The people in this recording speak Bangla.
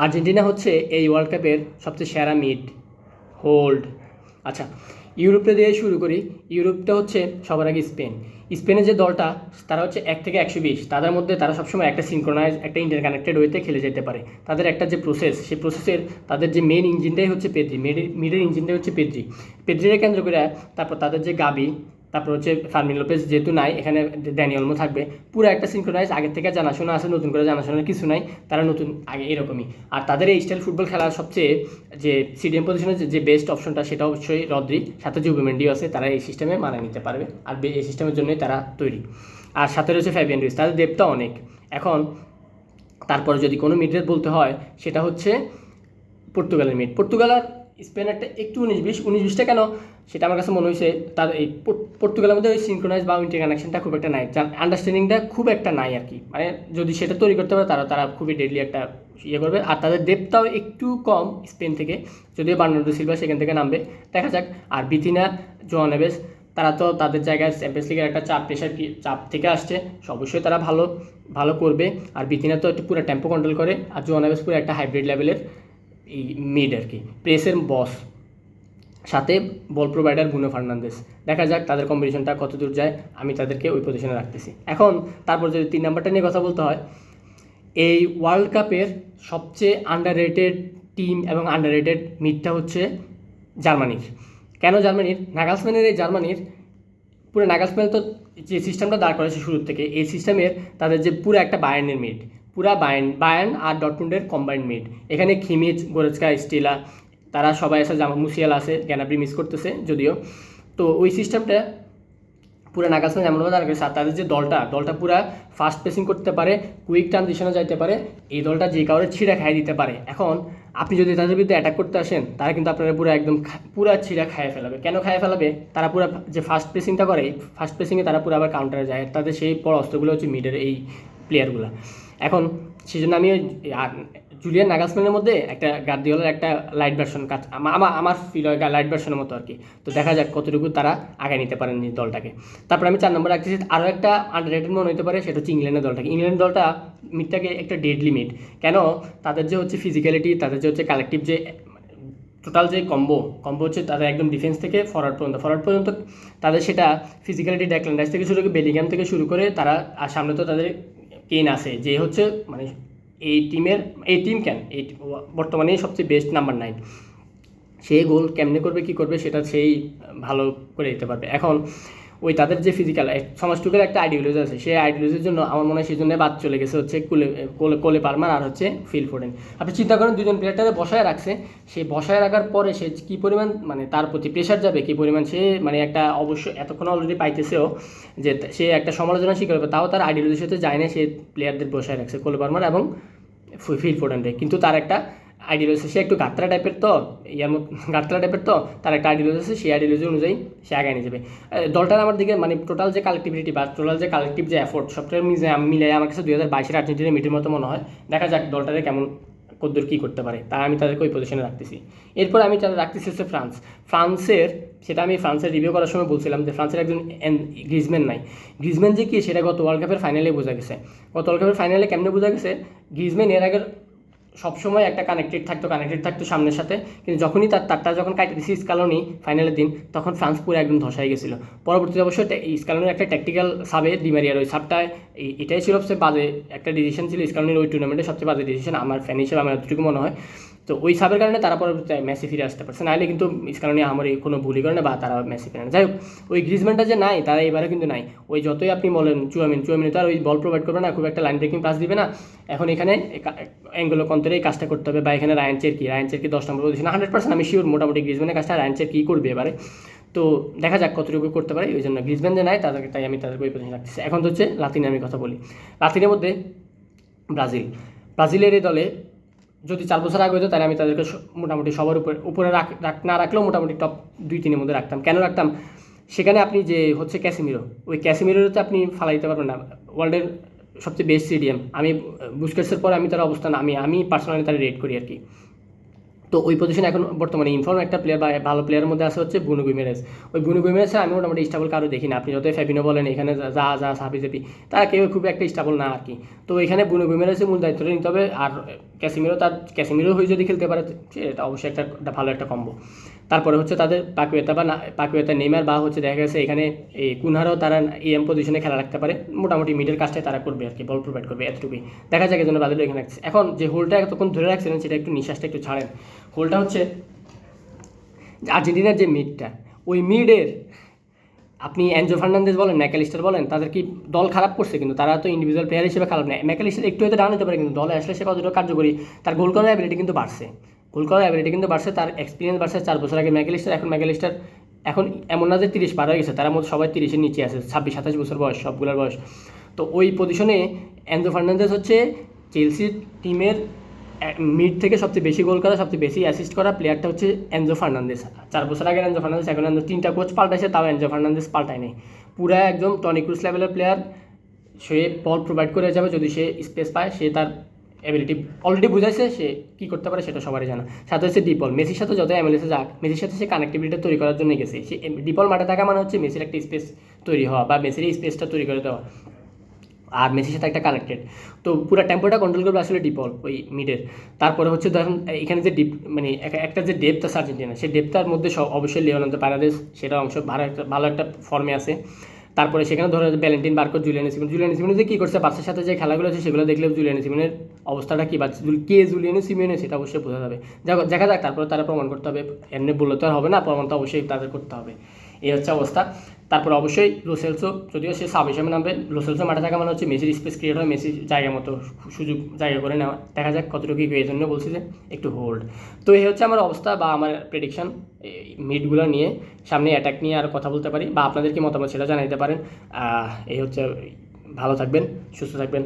আর্জেন্টিনা হচ্ছে এই ওয়ার্ল্ড কাপের সবচেয়ে সেরা মিড হোল্ড। আচ্ছা, ইউরোপে দিয়ে শুরু করি। ইউরোপটা হচ্ছে সবার আগে স্পেন। স্পেনের যে দলটা, তারা হচ্ছে 1 থেকে 120, তাদের মধ্যে তারা সবসময় একটা সিনক্রোনাইজ, একটা ইন্টারকানেক্টেড ওয়েতে খেলে যেতে পারে। তাদের একটা যে প্রসেস, সেই প্রসেসের তাদের যে মেন ইঞ্জিনটাই হচ্ছে পেদ্রি, মিডের ইঞ্জিনটাই হচ্ছে পেদ্রিকে কেন্দ্র করে। তারপর তাদের যে গাবি, তারপর হচ্ছে ফার্মিন লোপেজ যেহেতু নাই, এখানে ড্যানি অলমো থাকবে। পুরো একটা সিনক্রোনাইজ, আগের থেকে জানাশোনা আছে, নতুন করে জানাশোনার কিছু নাই, তারা নতুন আগে এরকমই। আর তাদের এই স্টাইল ফুটবল খেলার সবচেয়ে যে সিডিএম পজিশনের যে বেস্ট অপশনটা, সেটা অবশ্যই রদ্রি, সাথে জুবিমেন্ডিও আছে। তারা এই সিস্টেমে মানিয়ে নিতে পারবে, আর এই সিস্টেমের জন্যই তারা তৈরি। আর সাথে রয়েছে ফ্যাবিয়ান রুইজ, তাদের ডেপথটা অনেক। এখন তারপরে যদি কোনো মিডরেট বলতে হয়, সেটা হচ্ছে পর্তুগালের মিড। পর্তুগাল আর স্পেনেরটা একটু 19-20 কেন, সেটা আমার কাছে মনে হয়েছে তার এই পর্তুগালের মধ্যে ওই সিনক্রোনাইজ বা ইন্টার কানেকশনটা খুব একটা নাই, যার আন্ডারস্ট্যান্ডিংটা খুব একটা নাই আর কি। মানে যদি সেটা তৈরি করতে পারে, তারা খুবই ডেডলি একটা ইয়ে করবে। আর তাদের ডেপথটাও একটু কম স্পেন থেকে, যদিও বার্নার্ডো সিলভা সেখান থেকে নামবে, দেখা যাক। আর বিতিনা, জোয়ান নেভেস, তারা তো তাদের জায়গায় চ্যাম্পিয়ন্স লিগের একটা চাপ থেকে আসছে, অবশ্যই তারা ভালো ভালো করবে। আর বিতিনা তো একটু পুরো টেম্পো কন্ট্রোল করে, আর জোয়ান নেভেস পুরো একটা হাইব্রিড লেভেলের এই মিড আর কি, প্রেসের বস, সাথে বল প্রোভাইডার ব্রুনো ফার্নান্দেস। দেখা যাক তাদের কম্বিনেশনটা কত দূর যায়, আমি তাদেরকে ওই পজিশনে রাখতেছি। এখন তারপর যদি 3 নাম্বারটা নিয়ে কথা বলতে হয়, এই ওয়ার্ল্ড কাপের সবচেয়ে আন্ডাররেটেড টিম এবং আন্ডাররেটেড মিডটা হচ্ছে জার্মানির। কেন জার্মানির? নাগালসম্যানের এই জার্মানির পুরো নাগালসম্যান তো যে সিস্টেমটা দাঁড় করেছে শুরুর থেকে, এই সিস্টেমের তাদের যে পুরো একটা বায়ার্নের মিড, পুরা বায়ার্ন আর ডটমুন্ডের কম্বাইন্ড মিড। এখানে খিমিচ, গোরেৎকা, স্টিলা, তারা সবাই আছে, মুসিয়াল আছে, গ্যানাব্রি মিস করতেছে যদিও। তো ওই সিস্টেমটা পুরো নাগালসম্যান এমনভাবে দাঁড় করেছে। আর তাদের যে দলটা পুরো ফাস্ট পেসিং করতে পারে, কুইক ট্রানজিশনে যাইতে পারে, এই দলটা যে কাউরে ছিঁড়া খাইয়ে দিতে পারে। এখন আপনি যদি তাদের বিরুদ্ধে অ্যাটাক করতে আসেন, তারা কিন্তু আপনারা পুরো একদম পুরো ছিঁড়া খাইয়ে ফেলাবে। কেন খাইয়ে ফেলাবে? তারা পুরো যে ফাস্ট পেসিংটা করে, ফাস্ট পেসিংয়ে তারা পুরো আবার কাউন্টারে যায়। তাদের সেই বড় অস্ত্রগুলো হচ্ছে মিডের এই প্লেয়ারগুলো। এখন সেই জন্য আমি জুলিয়ান নাগালসম্যানের মধ্যে একটা গার্দিওলার একটা লাইট ভার্সন কাজ আমার ফিল হয়, লাইট ভার্সনের মতো আর কি। তো দেখা যাক কতটুকু তারা আগে নিতে পারেন নিজ দলটাকে। তারপর আমি 4 নম্বর রাখতেছি, আরও একটা আন্ডাররেটেড মনে হতে পারে, সেটা হচ্ছে ইংল্যান্ডের দলটাকে। ইংল্যান্ডের দলটা মিডটাকে একটা ডেডলি মিড। কেন? তাদের যে হচ্ছে ফিজিক্যালিটি, তাদের যে হচ্ছে কালেকটিভ যে টোটাল যে কম্বো হচ্ছে তাদের একদম ডিফেন্স থেকে ফরওয়ার্ড পর্যন্ত তাদের সেটা ফিজিক্যালিটি, ডেক্ল্যান রাইস থেকে শুরু করে বেলিংহাম থেকে শুরু করে তারা, আর সামনে তো তাদের কেইন আছে, যে হচ্ছে মানে এই টিম এই বর্তমানে সবচেয়ে বেস্ট নাম্বার 9। সে গোল কেমনে করবে, কি করবে, সেটা সেই ভালো করে দিতে পারবে। এখন ওই তাদের যে ফিজিক্যাল সমাজটুকের একটা আইডিওলজি আছে, সেই আইডিওলজির জন্য আমার মনে হয় সেই জন্য বাদ চলে গেছে হচ্ছে কোলে পালমার আর হচ্ছে ফিল ফোডেন। আপনি চিন্তা করেন, দুজন প্লেয়ারটাকে বসায় রাখছে, সেই বসায় রাখার পরে সে কী পরিমাণ মানে তার প্রতি প্রেশার যাবে, কী পরিমাণ সে মানে একটা অবশ্যই এতক্ষণ অলরেডি পাইতেছেও যে সে একটা সমালোচনা শিকার হবে, তাও তার আইডিওলজির সাথে যায় না, সে প্লেয়ারদের বসায় রাখছে কোলে পালমার এবং ফিল ফোডেনরে। কিন্তু তার একটা আইডিওলজি, সে একটু গাত্রা টাইপের তো, গাত্রা টাইপের তো, তার একটা আইডিওলজি আছে, সেই আইডিওলজি অনুযায়ী সে আগে নিয়ে যাবে দলটার। আমার দিকে মানে টোটাল যে কালেক্টিভিটি বা টোটাল যে কালেক্টিভ যে এফোর্ট, সবটা মিলে আমার কাছে 2022-এর আর্জেন্টিনা মিটের মতো মনে হয়। দেখা যাক দলটারে কেমন কদ্দূর কী করতে পারে, তাই আমি তাদেরকে ওই পজিশনে রাখতেছি। এরপর আমি তাদের রাখতেছি হচ্ছে ফ্রান্সের, সেটা আমি ফ্রান্সের রিভিউ করার সময় বলছিলাম যে ফ্রান্সের একজন গ্রিজম্যান নাই। গ্রিজম্যান যে কি, সেটা গত ওয়ার্ল্ড কাপের ফাইনালে বোঝা গেছে। গত ওয়ার্ল্ড কাপের ফাইনালে কেমনে বোঝা গেছে? গ্রিজম্যান এর আগের সবসময় একটা কানেক্টেড থাকতো সামনের সাথে, কিন্তু যখনই তারটা যখন কাটে দিয়েছি স্কালোনি ফাইনালের দিন, তখন ফ্রান্স পুরো একদম ধসাই গেছিলো। পরবর্তীতে অবশ্যই স্কালোনির একটা ট্যাকটিক্যাল সাবে ডিমারিয়ার ওই সাবটায় এটাই ছিল সবচেয়ে বাজে একটা ডিসিশন ছিল স্কালোনির ওই টুর্নামেন্টের সবচেয়ে বাজে ডিসিশন আমার ফ্যান হিসেবে আমার এতটুকু মনে হয়। তো ওই সাবের কারণে তারা পরবর্তীতে মেসি ফিরে আসতে পারছে, নাহলে কিন্তু স্কালোনি আমার কোনো ভুলই করে না বা তারা মেসি ফিরে না। যাই হোক, ওই গ্রিজম্যানটা যে নাই, তারা এবারে কিন্তু নাই। ওই যতই আপনি বলেন চুয়ামিন তো আর ওই বল প্রোভাইড করবে না, খুব একটা লাইন ব্রেকিং পাস দিবে না। এখন এখানে অ্যাঙ্গোলো কন্তের এই কাজটা করতে হবে, বা এখানে রায়ান চেরকি 10 নম্বর পজিশন 100% আমি শিওর মোটামুটি গ্রিজম্যানের কাজটা রায়ান চেরকি করবে এবারে। তো দেখা যাক কতটুকু করতে পারে। ওই জন্য গ্রিজম্যান যে নাই তাদেরকে, তাই আমি তাদেরকে ওই পজিশন রাখতেছি। এখন তো হচ্ছে লাতিনে আমি কথা বলি। লাতিনের মধ্যে ব্রাজিলের এই দলে যদি 4 বছর আগে হতো, তাহলে আমি তাদেরকে মোটামুটি সবার উপরে না রাখলেও মোটামুটি টপ 2-3-এর মধ্যে রাখতাম। কেন রাখতাম? সেখানে আপনি যে হচ্ছে ক্যাসিমিরো, ওই ক্যাসিমিরোতে আপনি ফালাই দিতে পারবেন না। ওয়ার্ল্ডের সবচেয়ে বেস্ট স্টেডিয়াম, আমি বুস্কেটসের পরে আমি তার অবস্থান আমি পার্সোনালি তারা রেট করি আর কি। তো ওই পজিশনে এখন বর্তমানে ইনফর্ম একটা প্লেয়ার বা ভালো প্লেয়ারের মধ্যে আছে হচ্ছে বুনো গুইমেরেস। ওই বুনো গুইমেরেসে আমি মোটামুটি স্টেবল কারো দেখি না। আপনি যতই ফ্যাবিনো বলেন এখানে যা সাবি জেপি, তারা কেউ খুব একটা স্টেবল না আর কি। তো এখানে বুনো গুইমেরেসের মূল দায়িত্বটা নিতে হবে। আর ক্যাসিমিরো হয়ে যদি খেলতে পারে এটা অবশ্যই একটা ভালো একটা কম্বো। তারপরে হচ্ছে তাদের পাকুয়েতা নেইমার বা হচ্ছে দেখা গেছে এখানে এই কুনহারাও তারা এম পজিশনে খেলা রাখতে পারে। মোটামুটি মিডল কাজটাই তারা করবে আর কি, বল প্রোভাইড করবে, এতটুকুই দেখা যায়। এই জন্য ব্রাজিল এখানে রাখছে। এখন যে হোলটা এতক্ষণ ধরে রাখছিলেন সেটা একটু নিঃশ্বাসটা একটু ছাড়েন। হোলটা হচ্ছে আর্জেন্টিনার যে মিডটা, ওই মিডের আপনি অ্যানজো ফার্নান্দেজ বলেন, ম্যাকালিস্টার বলেন, তাদের কি দল খারাপ করছে, কিন্তু তারা তো ইন্ডিভিজুয়াল প্লেয়ার হিসেবে খারাপ নেয়। ম্যাকালিস্টার একটু হয়তো ডাউন হতে পারে, কিন্তু দলে আসলে সে কতটা কার্যকরী, তার গোল করার অ্যাবিলিটি কিন্তু বাড়ছে। তার এক্সপিরিয়েন্স বাড়ছে। 4 বছর আগে ম্যাকালিস্টার এখন এমন না যে 30 পার হয়ে গেছে, তার মধ্যে সবাই 30-এর নিচে আছে, 26-27 বছর বয়স সবগুলোর বয়স। তো ওই পজিশনে অ্যানজো ফার্নান্দেজ হচ্ছে চেলসি টিমের মিড থেকে সবচেয়ে বেশি গোল করা, সবচেয়ে বেশি অ্যাসিস্ট করা প্লেয়ারটা হচ্ছে অ্যানজো ফার্নান্দেজ। 4 বছর আগে অ্যানজো ফার্নান্দেজ, এখন 3টা কোচ পাল্টাইছে, তাও অ্যানজো ফার্নান্দেজ পাল্টায় নেই। পুরা একদম টনি ক্রুস লেভেলের প্লেয়ার। সে বল প্রোভাইড করে যাবে যদি সে স্পেস পায়। সে তার অ্যাবিলিটি অলরেডি বুঝাইছে, সে কী করতে পারে সেটা সবারই জানা। সাথে হচ্ছে ডিপল। মেসির সাথে যত এমএলএসে যাক, মেসির সাথে সে কানেক্টিভিটি তৈরি করার জন্য গেছে। সে ডিপল মাঠে থাকা মানে হচ্ছে মেসির একটা স্পেস তৈরি হওয়া বা মেসির এই স্পেসটা তৈরি করে দেওয়া, আর মেসির সাথে একটা কানেক্টেড। তো পুরো টেম্পোটা কন্ট্রোল করবে আসলে ডিপল ওই মিডের। তারপরে হচ্ছে ধরুন এখানে যে মানে একটা যে ডেপথ আছে আর্জেন্টিনা, সেই ডেপথটার মধ্যে অবশ্যই লিওনার্দো পারেদেস সেটা অংশ ভালো একটা ফর্মে আছে। তারপরে সেখানে ধরো ভ্যালেন্টিন বার্কো, জুলিয়ান সিমিওনে যে কী করছে বার্সার সাথে যে খেলাগুলো আছে সেগুলো দেখলে জুলিয়ান সিমিওনের অবস্থাটা কী, বা কে জুলিয়ান সিমিওনে সেটা অবশ্যই বোঝা যাবে। দেখা যাক, তারপরে তারা প্রমাণ করতে হবে। এমনি বললে তো আর হবে না, প্রমাণ তো অবশ্যই তাদের করতে হবে। এই হচ্ছে অবস্থা। তারপর অবশ্যই লোসেলসো, যদিও সে সাব হিসেবে নামবে, লোসেলসো মাঠে থাকা মানে হচ্ছে মেসির স্পেস ক্রিয়েট হয়, মেসির জায়গা মতো সুযোগ জায়গা করে নেওয়া। দেখা যাক কতটুকু এই জন্য বলছি যে একটু হোল্ড। তো এই হচ্ছে আমার অবস্থা বা আমার প্রেডিকশন মিডগুলো নিয়ে। সামনে অ্যাটাক নিয়ে আর কথা বলতে পারি, বা আপনাদের কি মতামত সেটা জানাইতে পারেন। এই হচ্ছে, ভালো থাকবেন, সুস্থ থাকবেন।